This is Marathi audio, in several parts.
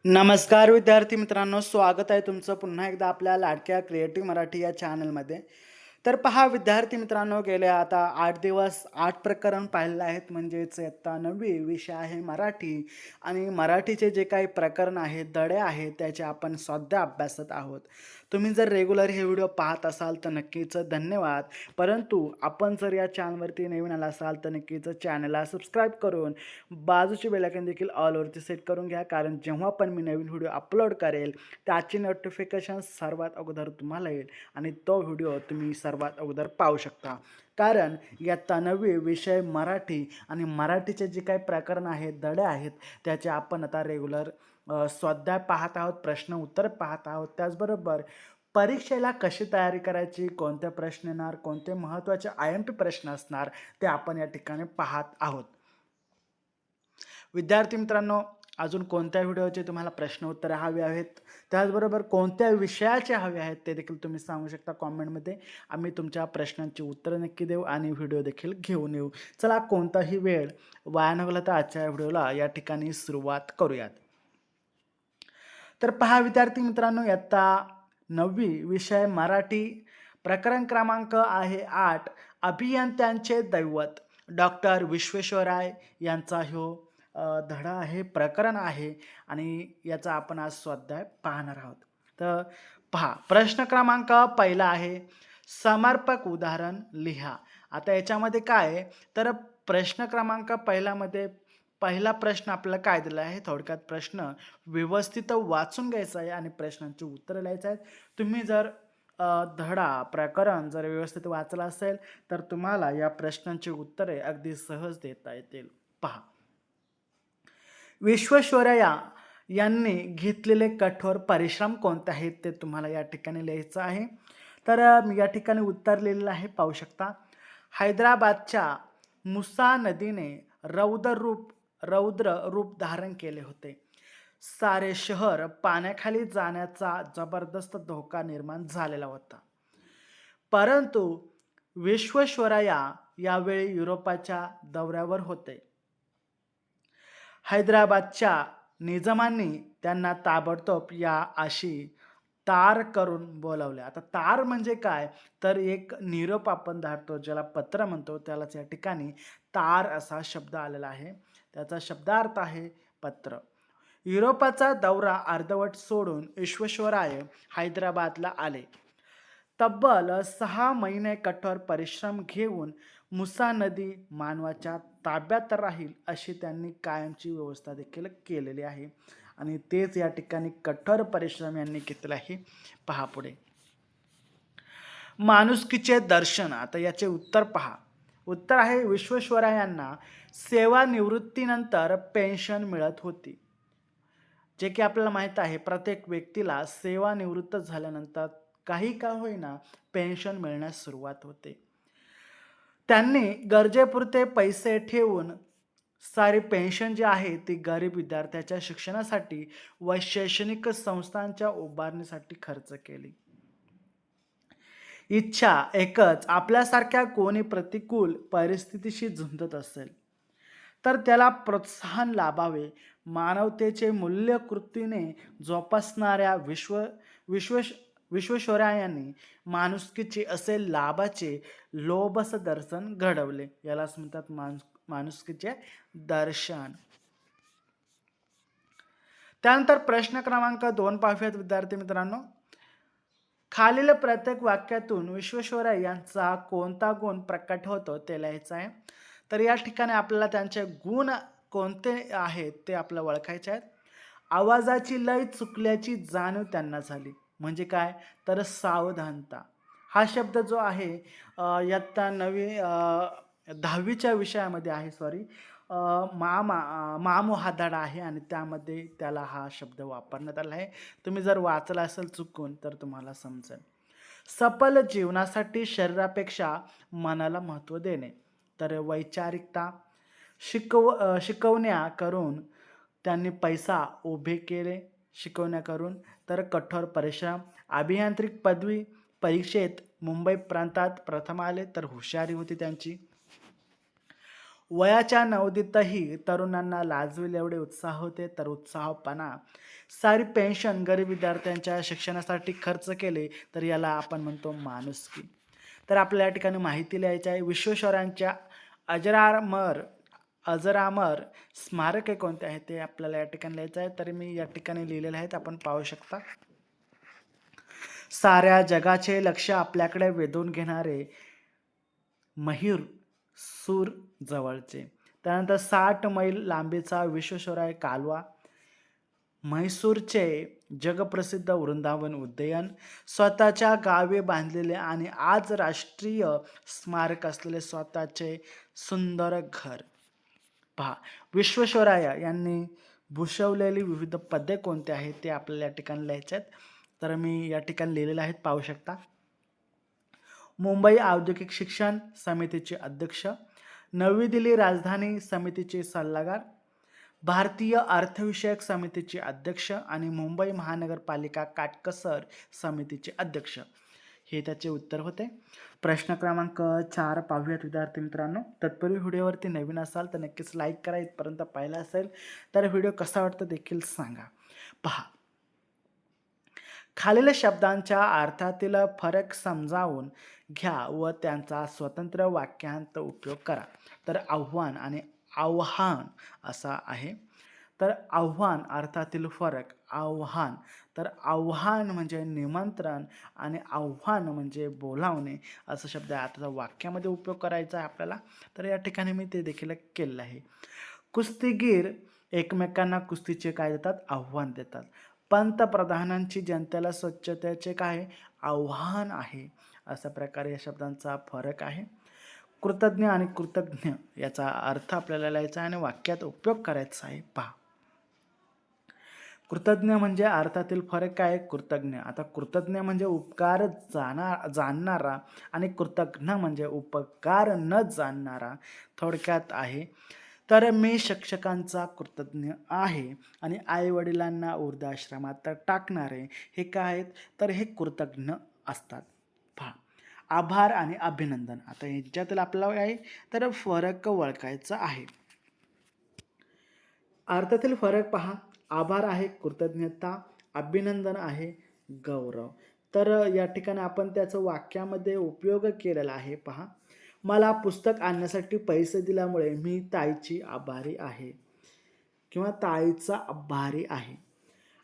नमस्कार विद्यार्थी मित्रांनो, स्वागत आहे तुमचं पुन्हा एकदा आपल्या लाडक्या क्रिएटिव्ह मराठी या चॅनलमध्ये. तर पहा विद्यार्थी मित्रांनो, गेले आता 8 दिवस 8 प्रकरण पाहिलेले आहेत. म्हणजेच इयत्ता 9वी विषय आहे मराठी आणि मराठीचे जे काही प्रकरण आहेत, धडे आहेत, त्याचे आपण स्वाध्याय अभ्यासत आहोत. तुम्ही जर रेग्युलर हे व्हिडिओ पाहत असाल तर नक्कीच धन्यवाद. परंतु आपण जर या चॅनलवरती नवीन आला असाल तर नक्कीच चॅनलला सबस्क्राईब करून बाजूचे बेल आयकॉन देखील ऑलवरती सेट करून घ्या, कारण जेव्हा पण मी नवीन व्हिडिओ अपलोड करेल त्याची नोटिफिकेशन सर्वात अगोदर तुम्हाला येईल आणि तो व्हिडिओ तुम्ही सर्वात अगोदर पाहू शकता. कारण इयत्ता 9वी विषय मराठी आणि मराठीचे जे काही प्रकरण आहेत, धडे आहेत, त्याचे आपण आता रेग्युलर स्वाध्याय पाहत आहोत, प्रश्न उत्तर पाहत आहोत. त्याचबरोबर परीक्षेला कशी तयारी करायची, कोणते प्रश्न येणार, कोणते महत्त्वाचे IMP प्रश्न असणार, ते आपण या ठिकाणी पाहत आहोत. विद्यार्थी मित्रांनो, अजून कोणत्या व्हिडिओचे तुम्हाला प्रश्न उत्तरे हवी आहेत, त्याचबरोबर कोणत्या विषयाचे हवे आहेत ते देखील तुम्ही सांगू शकता कॉमेंटमध्ये. आम्ही तुमच्या प्रश्नांची उत्तरं नक्की देऊ आणि व्हिडिओ देखील घेऊन येऊ. चला, कोणताही वेळ वाया न घालवता आजच्या व्हिडिओला या ठिकाणी सुरुवात करूयात. तर पहा विद्यार्थी मित्रांनो, इयत्ता 9वी विषय मराठी प्रकरण क्रमांक आहे 8, अभियंत्यांचे दैवत. डॉक्टर विश्वेश्वराय यांचा धडा आहे, प्रकरण आहे आणि याचा आपण आज स्वाध्याय पाहणार आहोत. तर पहा, प्रश्न क्रमांक पहिला आहे, समर्पक उदाहरण लिहा. आता याच्यामध्ये काय आहे, तर प्रश्न क्रमांक पहिल्यामध्ये पहिला प्रश्न आपल्याला काय दिला आहे, थोडक्यात प्रश्न व्यवस्थित वाचून घ्यायचा आहे आणि प्रश्नांची उत्तरं लिहायचं आहेत. तुम्ही जर धडा प्रकरण जर व्यवस्थित वाचला असेल तर तुम्हाला या प्रश्नांची उत्तरे अगदी सहज देता येतील. पहा, विश्वेश्वरय्या यांनी घेतलेले कठोर परिश्रम कोणते आहेत ते तुम्हाला या ठिकाणी लिहायचं आहे. तर मी या ठिकाणी उत्तर लिहिलेलं आहे, पाहू शकता. हैदराबादच्या मुसा नदीने रौद्र रूप धारण केले होते. सारे शहर पाण्याखाली जाण्याचा जबरदस्त धोका निर्माण झालेला होता. परंतु विश्वेश्वरय्या यावेळी युरोपाच्या दौऱ्यावर होते. हैदराबादच्या निजामांनी त्यांना ताबडतोब या आशी तार करून बोलावले. आता तार म्हणजे काय, तर एक निरोप आपण धाडतो, ज्याला पत्र म्हणतो, त्यालाच या ठिकाणी तार असा शब्द आलेला आहे. त्याचा शब्दार्थ आहे पत्र. युरोपाचा दौरा अर्धवट सोडून विश्वेश्वराय हैदराबादला आले. तब्बल 6 महिने कठोर परिश्रम घेऊन मुसा नदी मानवाच्या ताब्यात राहील अशी त्यांनी कायमची व्यवस्था देखील केलेली आहे आणि तेच या ठिकाणी कठोर परिश्रम यांनी घेतले आहे. पहा पुढे, माणुसकीचे दर्शन. आता याचे उत्तर पहा. उत्तर आहे, विश्वेश्वरायांना सेवानिवृत्तीनंतर पेन्शन मिळत होती. जे की आपल्याला माहीत आहे, प्रत्येक व्यक्तीला सेवानिवृत्त झाल्यानंतर काही का होईना पेन्शन मिळण्यास सुरुवात होते. त्यांनी गरजेपुरते पैसे ठेवून सारी पेन्शन जी आहे ती गरीब विद्यार्थ्याच्या शिक्षणासाठी व शैक्षणिक संस्थांच्या उभारणीसाठी खर्च केली. इच्छा एकच, आपल्यासारख्या कोणी प्रतिकूल परिस्थितीशी झुंजत असेल तर त्याला प्रोत्साहन लाभावे. मानवतेचे मूल्य कृतीने जोपासणाऱ्या विश्वेश्वरायांनी माणुसकीचे असे लाभाचे लोभस दर्शन घडवले. यालाच म्हणतात माणुसकीचे दर्शन. त्यानंतर प्रश्न क्रमांक 2 पाहूयात विद्यार्थी मित्रांनो. खालील प्रत्येक वाक्यातून विश्वेश्वरय्या यांचा कोणता गुण प्रकट होतो ते लिहायचं आहे. तर या ठिकाणी आपल्याला त्यांचे गुण कोणते आहेत ते आपल्याला ओळखायचे आहेत. आवाजाची लय चुकल्याची जाणीव त्यांना झाली. म्हणजे काय, तर सावधानता हा शब्द जो आहे इयत्ता 10वीच्या विषयामध्ये आहे, सॉरी, मामो हा धडा आहे आणि त्यामध्ये त्याला हा शब्द वापरण्यात आला आहे. तुम्ही जर वाचला असेल चुकून तर तुम्हाला समजेल. सफल जीवनासाठी शरीरापेक्षा मनाला महत्त्व देणे. तर वैचारिकता, शिकवण्या करून त्यांनी पैसा उभे केले, शिकवण्या करून. तर कठोर परिश्रम, अभियांत्रिक पदवी परीक्षेत मुंबई प्रांतात प्रथम आले, तर हुशारी होती त्यांची. वयाच्या नवदीतही तरुणांना लाजवेल एवढे उत्साह होते, तर उत्साहपणा. सारी पेन्शन गरीब विद्यार्थ्यांच्या शिक्षणासाठी खर्च केले, तर याला आपण म्हणतो माणुसकी. तर आपल्याला या ठिकाणी माहिती लिहायची आहे. विश्वेश्वरांच्या अजरामर अजरामर स्मारक हे कोणते आहे ते आपल्याला या ठिकाणी लिहायचं आहे. तर मी या ठिकाणी लिहिलेले आहेत, आपण पाहू शकता. साऱ्या जगाचे लक्ष आपल्याकडे वेधून घेणारे मयूर सूर जवळचे. त्यानंतर 60 मैल लांबीचा विश्वेश्वराय कालवा, म्हैसूरचे जगप्रसिद्ध वृंदावन उद्यान, स्वतःच्या गावी बांधलेले आणि आज राष्ट्रीय स्मारक असलेले स्वतःचे सुंदर घर. पहा, विश्वेश्वराया यांनी भूषवलेली विविध पदे कोणती आहेत ते आपल्याला या ठिकाणी लिहायचे आहेत. तर मी या ठिकाणी लिहिलेले आहेत, पाहू शकता. मुंबई औद्योगिक शिक्षण समितीचे अध्यक्ष, नवी दिल्ली राजधानी समितीचे सल्लागार, भारतीय अर्थविषयक समितीचे अध्यक्ष आणि मुंबई महानगरपालिका काटकसर समितीचे अध्यक्ष. हे त्याचे उत्तर होते. प्रश्न क्रमांक 4 पाहूयात विद्यार्थी मित्रांनो. तत्पूर्वी व्हिडिओवरती नवीन असाल तर नक्कीच लाईक करा. इथपर्यंत पाहिला असेल तर व्हिडिओ कसा वाटतो देखील सांगा. पहा, खालील शब्दांच्या अर्थातील फरक समजावून घ्या व त्यांचा स्वतंत्र वाक्यांत उपयोग करा. तर आव्हान आणि आव्हान असा आहे. तर आव्हान अर्थातील फरक. आव्हान, तर आव्हान म्हणजे निमंत्रण आणि आव्हान म्हणजे बोलावणे असा शब्द आहे. आता वाक्यामध्ये उपयोग करायचा आहे आपल्याला, तर या ठिकाणी मी ते देखील केलेलं आहे. कुस्तीगीर एकमेकांना कुस्तीचे काय देतात? आव्हान देतात. पंतप्रधानांची जनतेला स्वच्छतेचे काय आव्हान आहे. अशा प्रकारे या शब्दांचा फरक आहे. कृतज्ञ आणि कृतज्ञ याचा अर्थ आपल्याला लिहायचा आहे आणि वाक्यात उपयोग करायचा आहे. पहा, कृतज्ञ म्हणजे अर्थातील फरक काय? कृतज्ञ. आता कृतज्ञ म्हणजे उपकार जाणणारा आणि कृतज्ञ म्हणजे उपकार न जाणणारा थोडक्यात आहे. तर मी शिक्षकांचा कृतज्ञ आहे आणि आईवडिलांना वृद्धाश्रमात टाकणारे हे काय आहेत? तर हे कृतज्ञ असतात. पहा, आभार आणि अभिनंदन. आता यांच्यातील आपल्याला आहे तर फरक ओळखायचा आहे. अर्थातील फरक पहा, आभार आहे कृतज्ञता, अभिनंदन आहे गौरव. तर या ठिकाणी आपण त्याचं वाक्यामध्ये उपयोग केलेला आहे. पहा, मला पुस्तक आणण्यासाठी पैसे दिल्यामुळे मी ताईची आभारी आहे किंवा ताईचा आभारी आहे.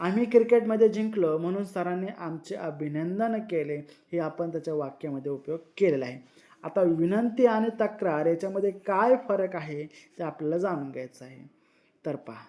आम्ही क्रिकेटमध्ये जिंकलो म्हणून सरांनी आमचे अभिनंदन केले. हे आपण त्याच्या वाक्यामध्ये उपयोग केलेला आहे. आता विनंती आणि तक्रार याच्यामध्ये काय फरक आहे ते आपल्याला जाणून घ्यायचं आहे. तर पहा,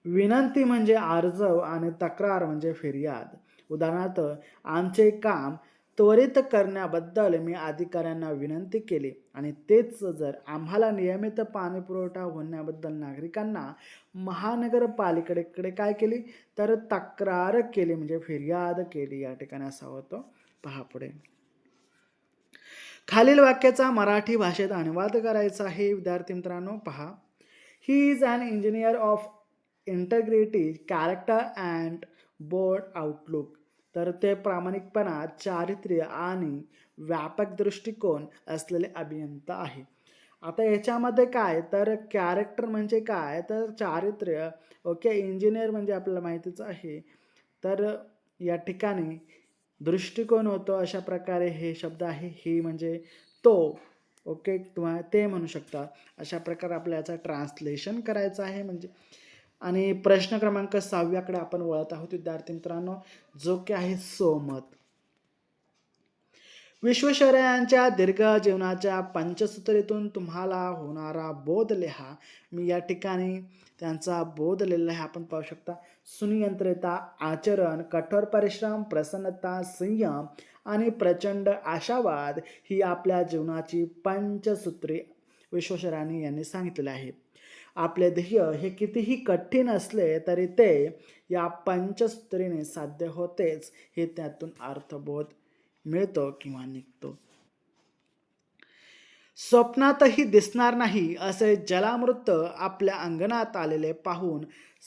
विनंती म्हणजे अर्ज आणि तक्रार म्हणजे फिर्याद. उदाहरणार्थ, आमचे काम त्वरित करण्याबद्दल मी अधिकाऱ्यांना विनंती केली आणि तेच जर आम्हाला नियमित पाणी पुरवठा होण्याबद्दल नागरिकांना महानगरपालिकेकडे काय केली तर तक्रार केली म्हणजे फिर्याद केली. या ठिकाणी असा होतो. पहा पुढे, खालील वाक्याचा मराठी भाषेत अनुवाद करायचा आहे विद्यार्थी मित्रांनो. पहा, he is an engineer of integrity, character and broad outlook. तर ते प्रामाणिकपणा, चारित्र्य आणि व्यापक दृष्टिकोन असलेले अभियंता आहे. आता याच्यामध्ये काय तर कॅरेक्टर म्हणजे काय तर चारित्र्य. ओके, इंजिनियर म्हणजे आपल्याला माहितीच आहे. तर या ठिकाणी दृष्टिकोन होतो. अशा प्रकारे हे शब्द आहे. ही म्हणजे तो, ओके, किंवा ते म्हणू शकता. अशा प्रकारे आपल्याला याचं ट्रान्सलेशन करायचं आहे. म्हणजे आणि प्रश्न क्रमांक 6 आपण वळत आहोत विद्यार्थी मित्रांनो, जो की आहे सोमत. विश्वेश्वरय्यांच्या दीर्घ जीवनाच्या पंचसूत्रीतून तुम्हाला होणारा बोध लिहा. मी या ठिकाणी त्यांचा बोध लिहिलेला आहे, आपण पाहू शकता. सुनियंत्रिता, आचरण, कठोर परिश्रम, प्रसन्नता, संयम आणि प्रचंड आशावाद ही आपल्या जीवनाची पंचसूत्री विश्वेश्वरय्यांनी यांनी सांगितलेले आहे. आपले ध्येय हे कितीही कठीण असले तरी ते या पंचसूत्रीने साध्य होतेच, हे त्यातून अर्थबोध मिळतो किंवा निघतो. स्वप्नातही दिसणार नाही असे जलामृत आपल्या अंगणात आलेले पाहून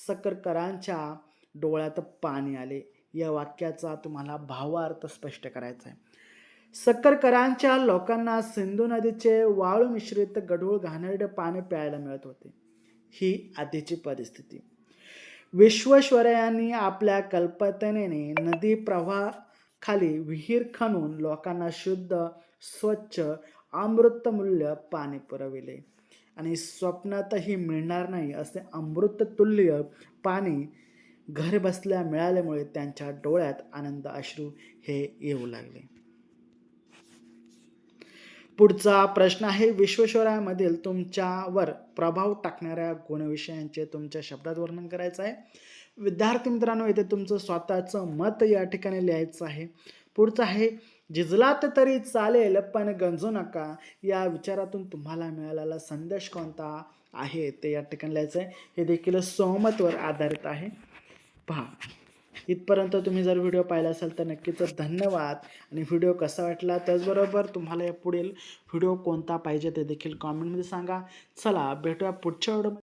सकरकरांच्या डोळ्यात पाणी आले. या वाक्याचा तुम्हाला भावार्थ स्पष्ट करायचा आहे. सक्करकरांच्या लोकांना सिंधू नदीचे वाळू मिश्रित गढूळ घाणेरडे पाणी प्यायला मिळत होते. ही आधीची परिस्थिती. विश्वेश्वरय्यांनी आपल्या कल्पनेने नदी प्रवाहाखाली विहीर खणून लोकांना शुद्ध, स्वच्छ, अमृतमूल्य पाणी पुरविले आणि स्वप्नातही मिळणार नाही असे अमृततुल्य पाणी घरबसल्या मिळाल्यामुळे त्यांच्या डोळ्यात आनंद अश्रू हे येऊ लागले. पुढचा प्रश्न आहे, विश्वेश्वरय्यामधील तुमच्यावर प्रभाव टाकणाऱ्या गुणविषयांचे तुमच्या शब्दात वर्णन करायचं आहे. विद्यार्थी मित्रांनो, इथे तुमचं स्वतःचं मत या ठिकाणी लिहायचं आहे. पुढचं आहे, झिजलात तरी चालेल पण गंजू नका. या विचारातून तुम्हाला मिळालेला संदेश कोणता आहे ते या ठिकाणी लिहायचं आहे. हे देखील सहमतवर आधारित आहे. पहा, इथपर्यंत तुम्ही जर व्हिडिओ पाहिला असेल तर नक्कीच धन्यवाद. आणि व्हिडिओ कसा वाटला, त्याचबरोबर तुम्हाला या पुढील व्हिडिओ कोणता पाहिजे ते देखील कॉमेंटमध्ये सांगा. चला भेटूया पुढच्या व्हिडिओ.